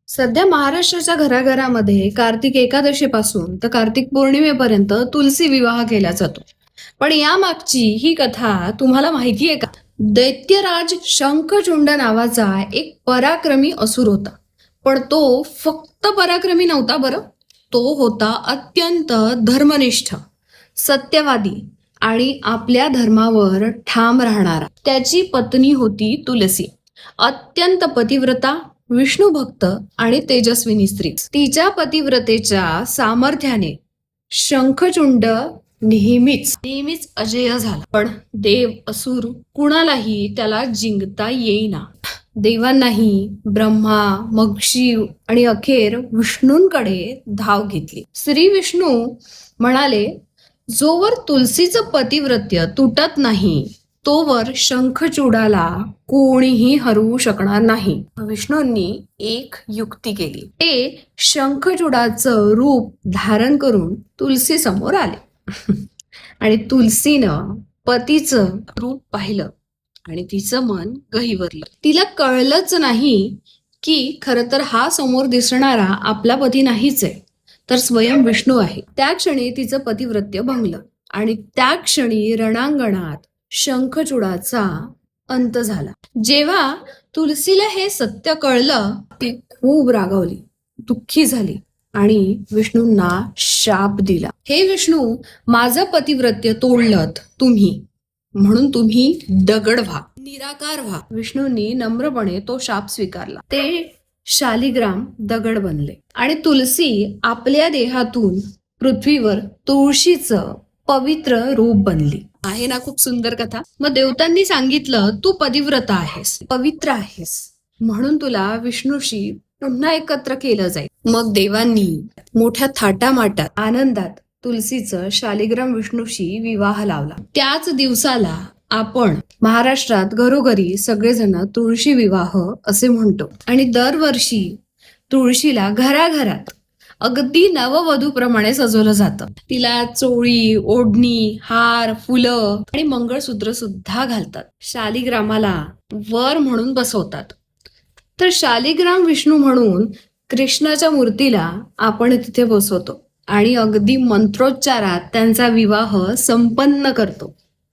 सध्या महाराष्ट्राच्या घराघरामध्ये कार्तिक एकादशीपासून तर कार्तिक पौर्णिमेपर्यंत तुलसी विवाह केला जातो. पण यामागची ही कथा तुम्हाला माहिती आहे का? दैत्यराज शंखचूड नावाचा एक पराक्रमी असुर होता. पण तो फक्त पराक्रमी नव्हता बरं, तो होता अत्यंत धर्मनिष्ठ, सत्यवादी आणि आपल्या धर्मावर ठाम राहणारा. त्याची पत्नी होती तुलसी, अत्यंत पतिव्रता, विष्णू भक्त आणि तेजस्विनी स्त्री. तिच्या पतिव्रतेच्या सामर्थ्याने शंखचूड नेहमीच अजेय झाला. पण देव असुर कुणालाही त्याला जिंकता येईना. देवांनाही, ब्रह्मा, मग शिव आणि अखेर विष्णूंकडे धाव घेतली. श्री विष्णू म्हणाले, जोवर तुलसीचं पतिव्रत्य तुटत नाही तोवर शंखचूडाला कोणीही हरवू शकणार नाही. विष्णूंनी एक युक्ती केली. ते शंखचूडाचं रूप धारण करून तुलसी समोर आले आणि तुलसीनं पतीचं रूप पाहिलं आणि तिचं मन गहिवरलं. तिला कळलंच नाही की खरं तर हा समोर दिसणारा आपला पती नाहीच आहे, तर स्वयं विष्णू आहे. त्या क्षणी तिचं पतिव्रत्य भंगलं आणि त्या क्षणी रणांगणात शंखचूडाचा अंत झाला. जेव्हा तुलसीला हे सत्य कळलं, ती खूप रागावली, दुःखी झाली आणि विष्णूंना शाप दिला. हे विष्णू, माझं पतिव्रत्य तोडलत तुम्ही, म्हणून तुम्ही दगड व्हा, निराकार व्हा. विष्णूंनी नम्रपणे तो शाप स्वीकारला. ते शालिग्राम दगड बनले आणि तुलसी आपल्या देहातून पृथ्वीवर तुळशीचं पवित्र रूप बनली. आहे ना खूप सुंदर कथा? मग देवतांनी सांगितलं, तू पतिव्रता आहेस, पवित्र आहेस, म्हणून तुला विष्णूशी पुन्हा एकत्र केलं जाईल. मग देवांनी मोठ्या थाटामाटात आनंदात तुलसीचं शालिग्राम विष्णूशी विवाह लावला. त्याच दिवसाला आपण महाराष्ट्रात घरोघरी सगळेजण तुळशी विवाह असे म्हणतो आणि दरवर्षी तुळशीला घराघरात अगदी नववधूप्रमाणे सजवलं जातं. तिला चोळी, ओढणी, हार, फुलं आणि मंगळसूत्र सुद्धा घालतात. शालिग्रामाला वर म्हणून बसवतात. तर शालिग्राम विष्णू म्हणून कृष्णाच्या मूर्तीला आपण तिथे बसवतो आणि अगदी मंत्रोच्चारात त्यांचा विवाह संपन्न करतो.